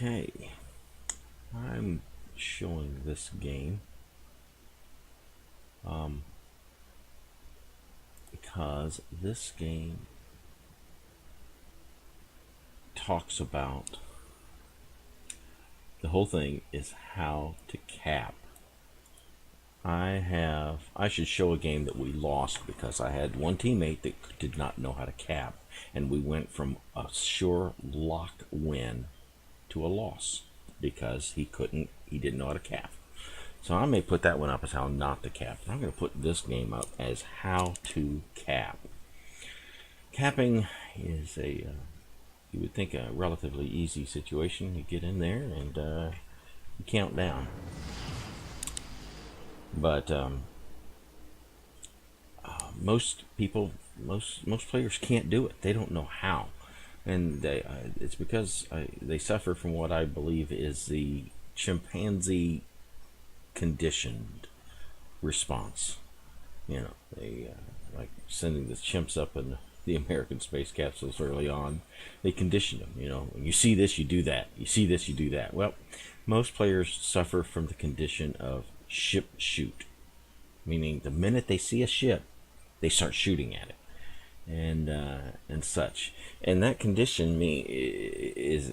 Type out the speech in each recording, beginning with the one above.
Okay, I'm showing this game because this game talks about the whole thing is how to cap. I should show a game that we lost because I had one teammate that did not know how to cap, and we went from a sure lock win to a loss because he didn't know how to cap. So I may put that one up as how not to cap. I'm going to put this game up as how to cap. Capping is you would think a relatively easy situation. You get in there and you count down. But most people, most players can't do it. They don't know how, and it's because they suffer from what I believe is the chimpanzee conditioned response. You know, they like sending the chimps up in the American space capsules early on. They condition them. You know, when you see this, you do that. You see this, you do that. Well, most players suffer from the condition of ship shoot, meaning the minute they see a ship, they start shooting at it, and such. And that condition is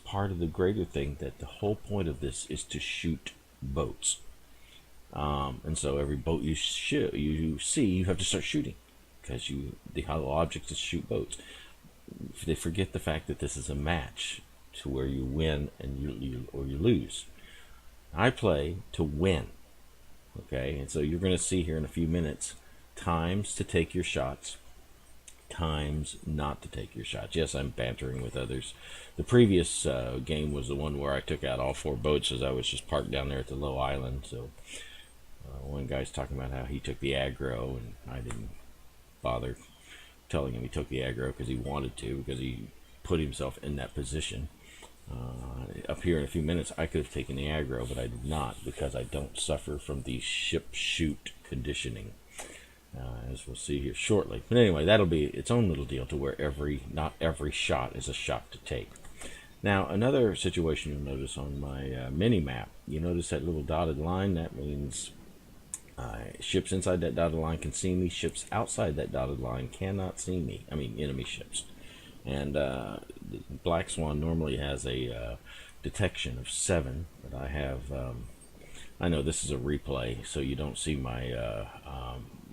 part of the greater thing, that the whole point of this is to shoot boats. And so every boat you see, you have to start shooting because the hollow object is shoot boats. They forget the fact that this is a match to where you win and you lose. I play to win, okay? And so you're going to see here in a few minutes times to take your shots, times not to take your shots. Yes, I'm bantering with others. The previous game was the one where I took out all 4 boats as I was just parked down there at the low island. So one guy's talking about how he took the aggro, and I didn't bother telling him he took the aggro because he wanted to, because he put himself in that position. Up here in a few minutes I could have taken the aggro, but I did not because I don't suffer from the ship shoot conditioning, as we'll see here shortly. But anyway, that'll be its own little deal, to where not every shot is a shot to take. Now, another situation you'll notice on my mini map, you notice that little dotted line. That means ships inside that dotted line can see me. Ships outside that dotted line cannot see me. I mean, enemy ships. And the Black Swan normally has a detection of 7, but I have. I know this is a replay, so you don't see my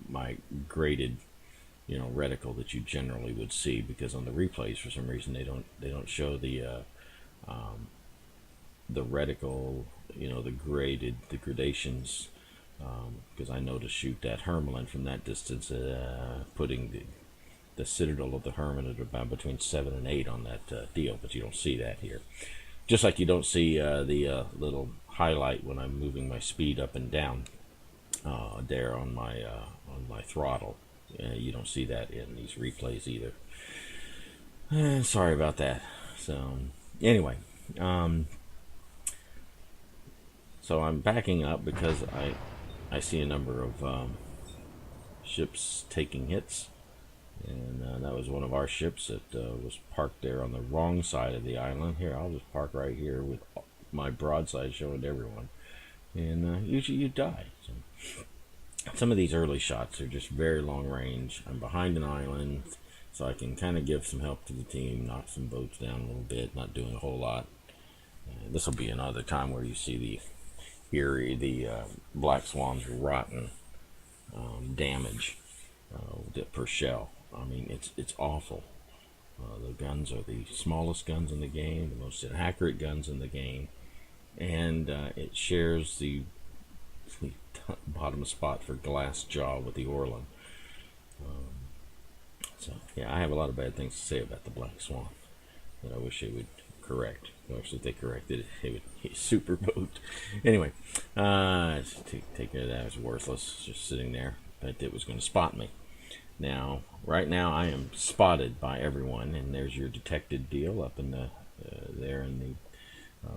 my graded, reticle that you generally would see, because on the replays for some reason they don't show the reticle, the gradations, because I know to shoot that Hermelin from that distance, putting the Citadel of the Hermit at about between 7 and 8 on that deal, but you don't see that here. Just like you don't see the little highlight when I'm moving my speed up and down there on my throttle. You don't see that in these replays either. Sorry about that. So anyway, so I'm backing up because I see a number of ships taking hits. And that was one of our ships that was parked there on the wrong side of the island. Here, I'll just park right here with my broadside showing to everyone. And usually you die. So some of these early shots are just very long range. I'm behind an island, so I can kind of give some help to the team, knock some boats down a little bit, not doing a whole lot. This will be another time where you see the Black Swan's rotten damage per shell. I mean, it's awful. The guns are the smallest guns in the game, the most inaccurate guns in the game, and it shares the bottom spot for glass jaw with the Orlan. So yeah, I have a lot of bad things to say about the Black Swan that I wish they would correct. Of course, if they corrected it, it would be a super boat. Anyway, take care of that. It was worthless, just sitting there, but it was going to spot me. Now, right now, I am spotted by everyone, and there's your detected deal up in the there in the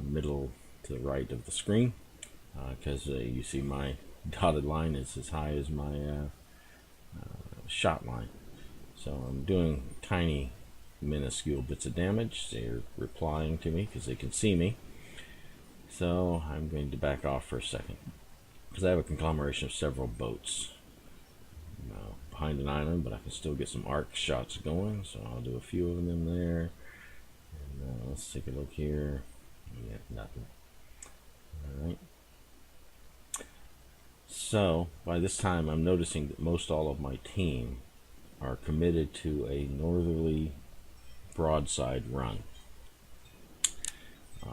middle to the right of the screen, because you see my dotted line is as high as my shot line. So I'm doing tiny minuscule bits of damage. They're replying to me because they can see me. So I'm going to back off for a second because I have a conglomeration of several boats behind an island, but I can still get some arc shots going, so I'll do a few of them there. And let's take a look here. Yeah, nothing. Alright. So by this time I'm noticing that most all of my team are committed to a northerly broadside run.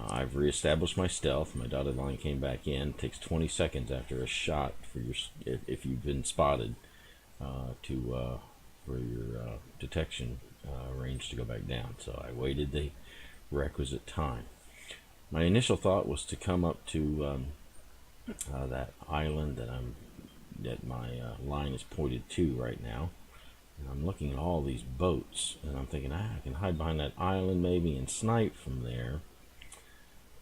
I've reestablished my stealth. My dotted line came back in. It takes 20 seconds after a shot for your, if you've been spotted, for your detection range to go back down. So I waited the requisite time. My initial thought was to come up to that island that my line is pointed to right now. And I'm looking at all these boats, and I'm thinking, I can hide behind that island maybe and snipe from there.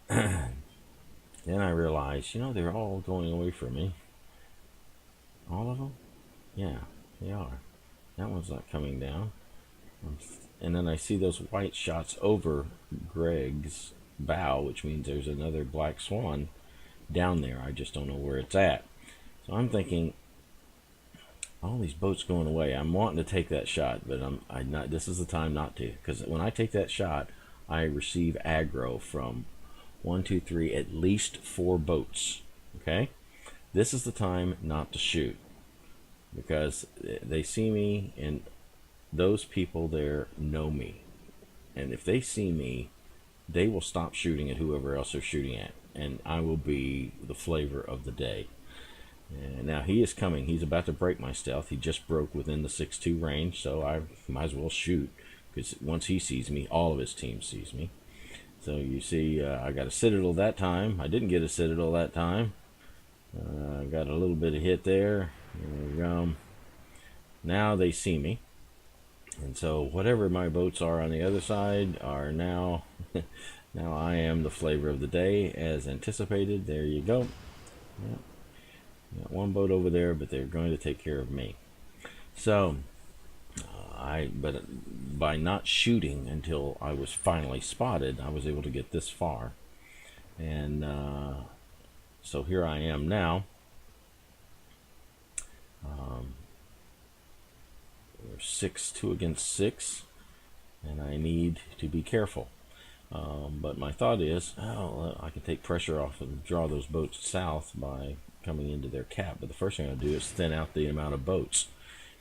Then I realized, they're all going away from me. All of them? Yeah, they are. That one's not coming down. And then I see those white shots over Greg's bow, which means there's another black swan down there. I just don't know where it's at. So I'm thinking, all these boats going away. I'm wanting to take that shot, but I'm not. This is the time not to, because when I take that shot, I receive aggro from 1, 2, 3, at least 4 boats. Okay, this is the time not to shoot, because they see me, and those people there know me, and if they see me, they will stop shooting at whoever else they're shooting at, and I will be the flavor of the day. And now he is coming. He's about to break my stealth. He just broke within the 6-2 range, so I might as well shoot, because once he sees me, all of his team sees me. So you see, I got a citadel that time. I didn't get a citadel that time. I got a little bit of hit there. There we go. Now they see me, and so whatever my boats are on the other side are now now I am the flavor of the day as anticipated. There you go. Yep. Got one boat over there, but they're going to take care of me. So but by not shooting until I was finally spotted, I was able to get this far. And so here I am now. We're 6-2 against 6, and I need to be careful. But my thought is, I can take pressure off and draw those boats south by coming into their cap. But the first thing I'll do is thin out the amount of boats.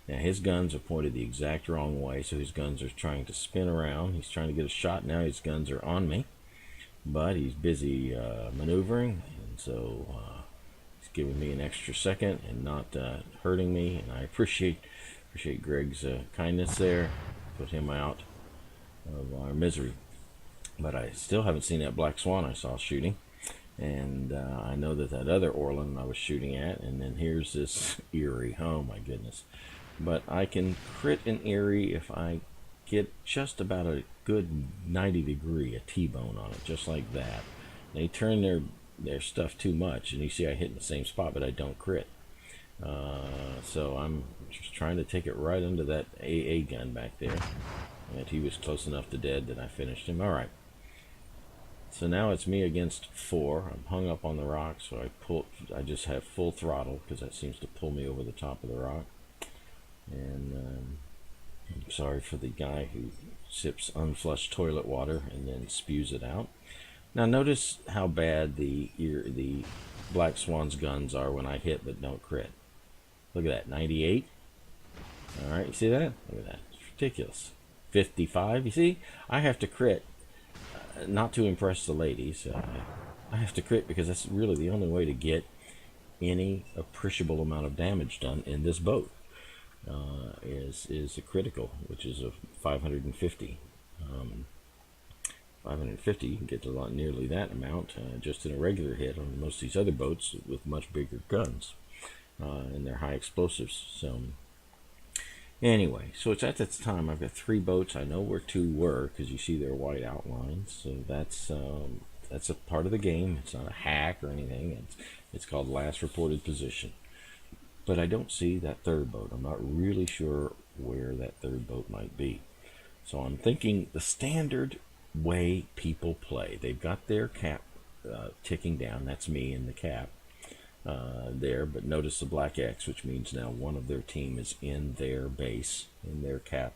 Now his guns are pointed the exact wrong way, so his guns are trying to spin around. He's trying to get a shot. Now his guns are on me, but he's busy maneuvering, and so he's giving me an extra second and not hurting me. And I appreciate Greg's kindness there. Put him out of our misery. But I still haven't seen that black swan I saw shooting. And I know that other Orland I was shooting at. And then here's this Erie. Oh my goodness. But I can crit an Erie if I get just about a good 90 degree, a T-bone on it, just like that. They turn their stuff too much, and you see I hit in the same spot, but I don't crit. So I'm just trying to take it right under that AA gun back there. And he was close enough to dead that I finished him. Alright. So now it's me against 4. I'm hung up on the rock, so I just have full throttle, because that seems to pull me over the top of the rock. And I'm sorry for the guy who sips unflushed toilet water and then spews it out. Now notice how bad the Black Swan's guns are when I hit but don't crit. Look at that, 98. Alright, you see that? Look at that, it's ridiculous. 55, you see? I have to crit, not to impress the ladies. I have to crit because that's really the only way to get any appreciable amount of damage done in this boat. Is a critical, which is a 550. 550, you can get to nearly that amount just in a regular hit on most of these other boats with much bigger guns, and they're high explosives. So anyway, so it's at this time I've got 3 boats. I know where 2 were because you see their white outlines. So that's a part of the game. It's not a hack or anything. It's called last reported position. But I don't see that 3rd boat. I'm not really sure where that 3rd boat might be. So I'm thinking the standard way people play. They've got their cap ticking down. That's me in the cap there. But notice the black X, which means now one of their team is in their base, in their cap,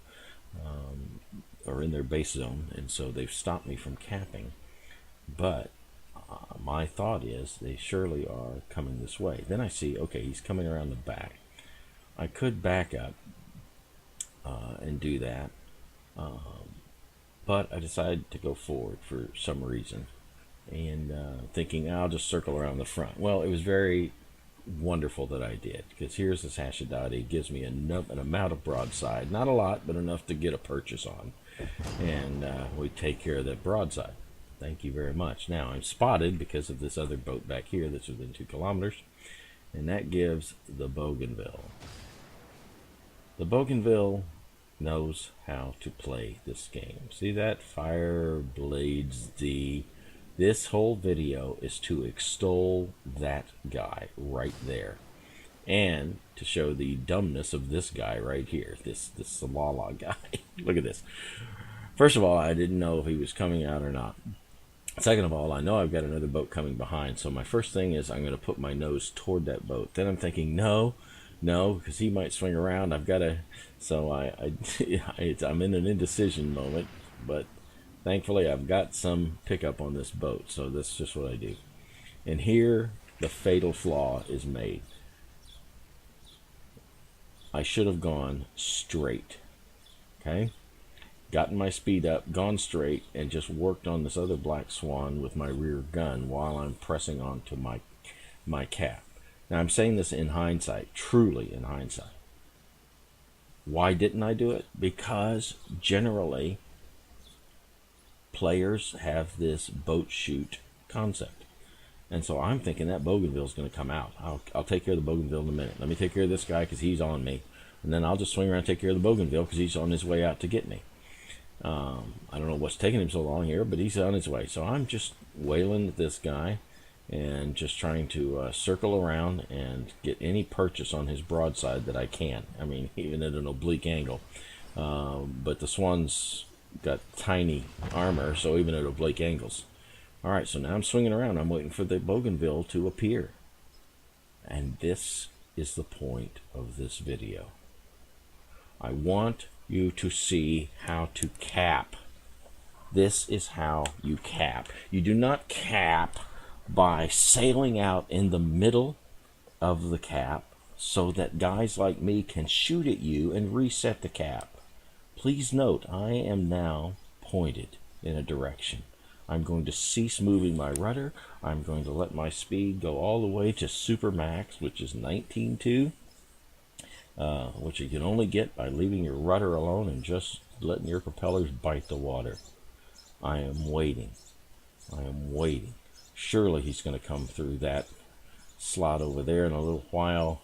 or in their base zone. And so they've stopped me from capping. But my thought is they surely are coming this way. Then I see, okay, he's coming around the back. I could back up and do that. But I decided to go forward for some reason, and thinking I'll just circle around the front. Well, it was very wonderful that I did, because here's this Hashidati. It gives me an amount of broadside, not a lot, but enough to get a purchase on, and we take care of that broadside. Thank you very much. Now I'm spotted because of this other boat back here that's within 2 kilometers, and that gives the Bougainville. The Bougainville knows how to play this game. See that? Firebladesz. This whole video is to extol that guy right there, and to show the dumbness of this guy right here, this theLaalaa guy. Look at this. First of all, I didn't know if he was coming out or not. Second of all, I know I've got another boat coming behind, so my first thing is I'm going to put my nose toward that boat. Then I'm thinking, no, because he might swing around. I've got to, so I'm in an indecision moment, but thankfully I've got some pickup on this boat, so that's just what I do. And here the fatal flaw is made. I should have gone straight, okay? Gotten my speed up, gone straight, and just worked on this other black swan with my rear gun while I'm pressing onto my cap. Now I'm saying this in hindsight, truly in hindsight. Why didn't I do it? Because generally players have this boat shoot concept. And so I'm thinking that Bougainville is going to come out. I'll take care of the Bougainville in a minute. Let me take care of this guy because he's on me. And then I'll just swing around and take care of the Bougainville because he's on his way out to get me. I don't know what's taking him so long here, but he's on his way. So I'm just wailing at this guy and just trying to circle around and get any purchase on his broadside that I can. I mean, even at an oblique angle. But the swan's got tiny armor, so even at oblique angles. All right, so now I'm swinging around. I'm waiting for the Bougainville to appear. And this is the point of this video. I want you to see how to cap. This is how you cap. You do not cap by sailing out in the middle of the cap so that guys like me can shoot at you and reset the cap. Please note, I am now pointed in a direction. I'm going to cease moving my rudder. I'm going to let my speed go all the way to super max, which is 19.2, which you can only get by leaving your rudder alone and just letting your propellers bite the water. I am waiting. I am waiting. Surely he's going to come through that slot over there in a little while,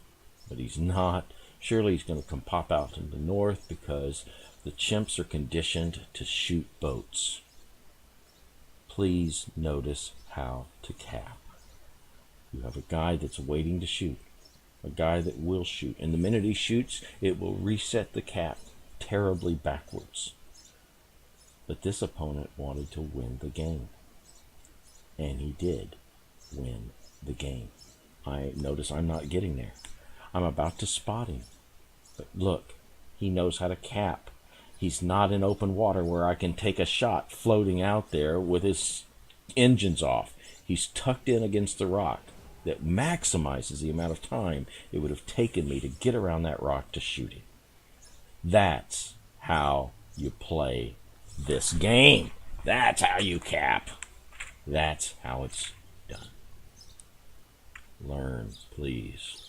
but he's not. Surely he's going to come pop out in the north because the chimps are conditioned to shoot boats. Please notice how to cap. You have a guy that's waiting to shoot, a guy that will shoot, and the minute he shoots, it will reset the cap terribly backwards. But this opponent wanted to win the game, and he did win the game. I notice I'm not getting there. I'm about to spot him, but look, he knows how to cap. He's not in open water where I can take a shot floating out there with his engines off. He's tucked in against the rock that maximizes the amount of time it would have taken me to get around that rock to shoot him. That's how you play this game. That's how you cap. That's how it's done. Learn, please.